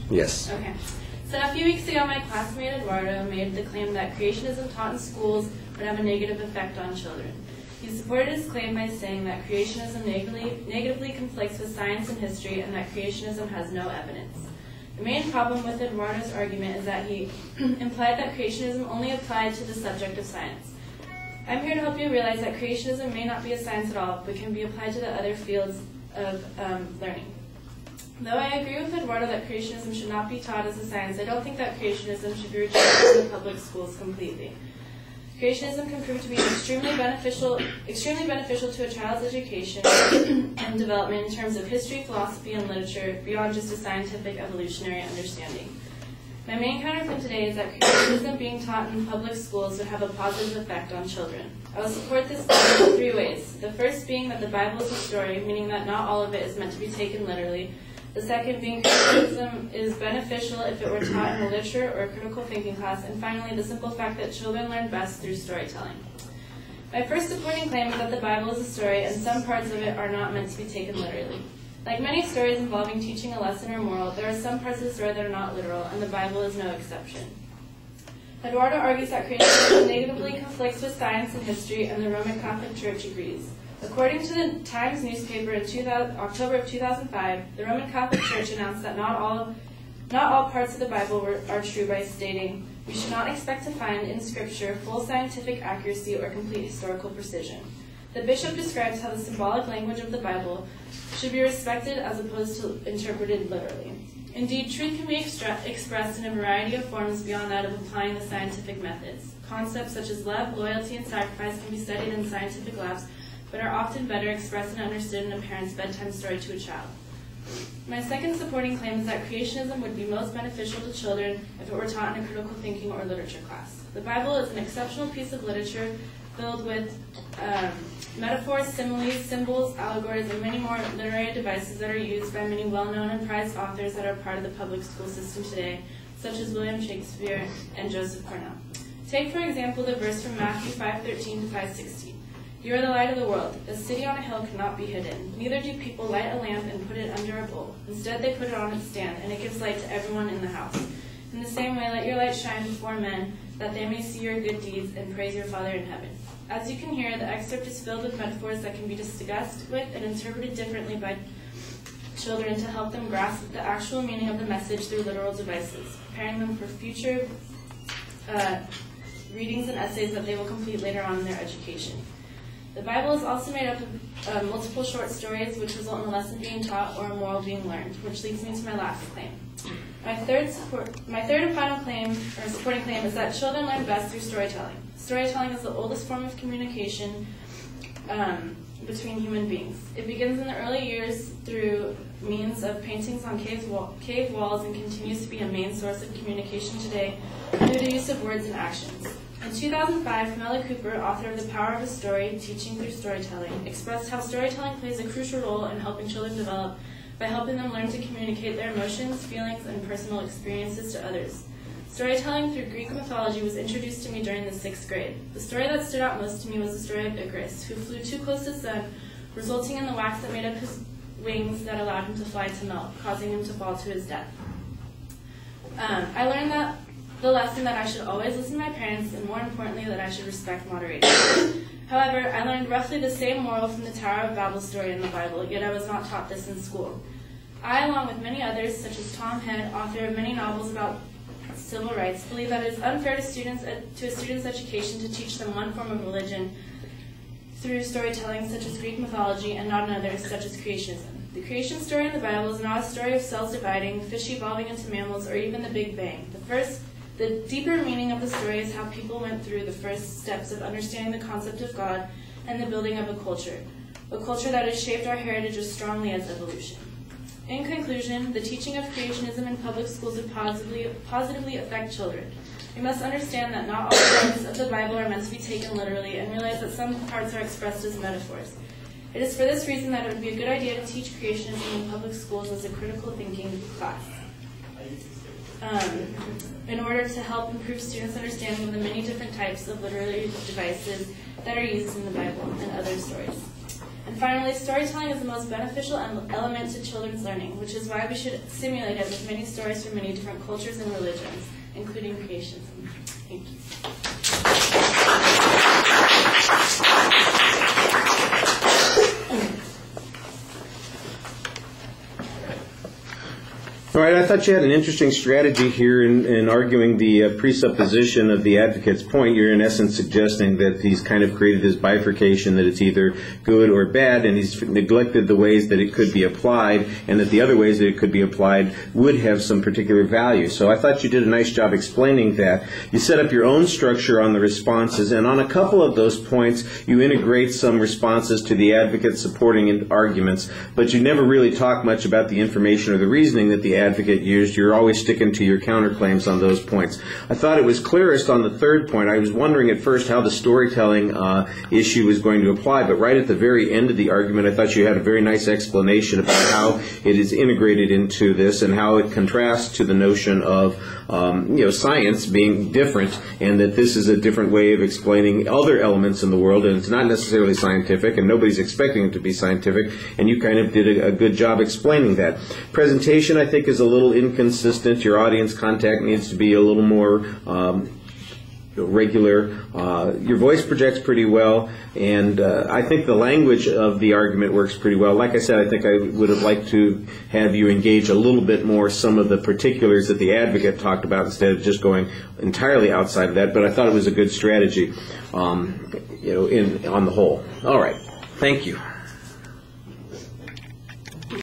Yes. Okay. So a few weeks ago, my classmate Eduardo made the claim that creationism taught in schools would have a negative effect on children. He supported his claim by saying that creationism negatively conflicts with science and history and that creationism has no evidence. The main problem with Eduardo's argument is that he implied that creationism only applied to the subject of science. I'm here to help you realize that creationism may not be a science at all, but can be applied to the other fields of learning. Though I agree with Eduardo that creationism should not be taught as a science, I don't think that creationism should be rejected in the public schools completely. Creationism can prove to be extremely beneficial to a child's education and development in terms of history, philosophy, and literature beyond just a scientific evolutionary understanding. My main counterclaim today is that creationism being taught in public schools would have a positive effect on children. I will support this claim in 3 ways. The first being that the Bible is a story, meaning that not all of it is meant to be taken literally. The second being creationism is beneficial if it were taught in a literature or critical thinking class. And finally, the simple fact that children learn best through storytelling. My first supporting claim is that the Bible is a story and some parts of it are not meant to be taken literally. Like many stories involving teaching a lesson or moral, there are some parts of the story that are not literal, and the Bible is no exception. Eduardo argues that creationism negatively conflicts with science and history, and the Roman Catholic Church agrees. According to the Times newspaper in October of 2005, the Roman Catholic Church announced that not all parts of the Bible are true by stating, "We should not expect to find in Scripture full scientific accuracy or complete historical precision." The bishop describes how the symbolic language of the Bible should be respected as opposed to interpreted literally. Indeed, truth can be expressed in a variety of forms beyond that of applying the scientific methods. Concepts such as love, loyalty, and sacrifice can be studied in scientific labs, but are often better expressed and understood in a parent's bedtime story to a child. My second supporting claim is that creationism would be most beneficial to children if it were taught in a critical thinking or literature class. The Bible is an exceptional piece of literature filled with metaphors, similes, symbols, allegories, and many more literary devices that are used by many well-known and prized authors that are part of the public school system today, such as William Shakespeare and Joseph Cornell. Take, for example, the verse from Matthew 5:13 to 5:16. "You are the light of the world. A city on a hill cannot be hidden. Neither do people light a lamp and put it under a bowl. Instead, they put it on its stand, and it gives light to everyone in the house. In the same way, let your light shine before men, that they may see your good deeds and praise your Father in heaven." As you can hear, the excerpt is filled with metaphors that can be discussed with and interpreted differently by children to help them grasp the actual meaning of the message through literal devices, preparing them for future readings and essays that they will complete later on in their education. The Bible is also made up of multiple short stories which result in a lesson being taught or a moral being learned, which leads me to my last claim. My third and final claim, or supporting claim, is that children learn best through storytelling. Storytelling is the oldest form of communication between human beings. It begins in the early years through means of paintings on cave walls and continues to be a main source of communication today through the use of words and actions. In 2005, Camilla Cooper, author of The Power of a Story, Teaching Through Storytelling, expressed how storytelling plays a crucial role in helping children develop by helping them learn to communicate their emotions, feelings, and personal experiences to others. Storytelling through Greek mythology was introduced to me during the 6th grade. The story that stood out most to me was the story of Icarus, who flew too close to the sun, resulting in the wax that made up his wings that allowed him to fly to melt, causing him to fall to his death. I learned that the lesson that I should always listen to my parents, and more importantly, that I should respect moderation. However, I learned roughly the same moral from the Tower of Babel story in the Bible, yet I was not taught this in school. I, along with many others, such as Tom Head, author of many novels about civil rights, believe that it is unfair to a student's education to teach them one form of religion through storytelling such as Greek mythology and not another such as creationism. The creation story in the Bible is not a story of cells dividing, fish evolving into mammals, or even the Big Bang. The deeper meaning of the story is how people went through the first steps of understanding the concept of God and the building of a culture that has shaped our heritage as strongly as evolution. In conclusion, the teaching of creationism in public schools would positively affect children. We must understand that not all parts of the Bible are meant to be taken literally and realize that some parts are expressed as metaphors. It is for this reason that it would be a good idea to teach creationism in public schools as a critical thinking class, in order to help improve students' understanding of the many different types of literary devices that are used in the Bible and other stories. And finally, storytelling is the most beneficial element to children's learning, which is why we should stimulate it with many stories from many different cultures and religions, including creationism. Thank you. All right, I thought you had an interesting strategy here in arguing the presupposition of the advocate's point. You're in essence suggesting that he's kind of created this bifurcation, that it's either good or bad, and he's neglected the ways that it could be applied, and that the other ways that it could be applied would have some particular value. So I thought you did a nice job explaining that. You set up your own structure on the responses, and on a couple of those points, you integrate some responses to the advocate's supporting arguments, but you never really talk much about the information or the reasoning that the advocate used. You're always sticking to your counterclaims on those points. I thought it was clearest on the third point. I was wondering at first how the storytelling issue was going to apply, but right at the very end of the argument, I thought you had a very nice explanation about how it is integrated into this and how it contrasts to the notion of science being different, and that this is a different way of explaining other elements in the world, and it's not necessarily scientific, and nobody's expecting it to be scientific, and you kind of did a good job explaining that. Presentation, I think, is a little inconsistent. Your audience contact needs to be a little more regular. Your voice projects pretty well, and I think the language of the argument works pretty well. Like I said, I think I would have liked to have you engage a little bit more some of the particulars that the advocate talked about instead of just going entirely outside of that, but I thought it was a good strategy on the whole. All right. Thank you.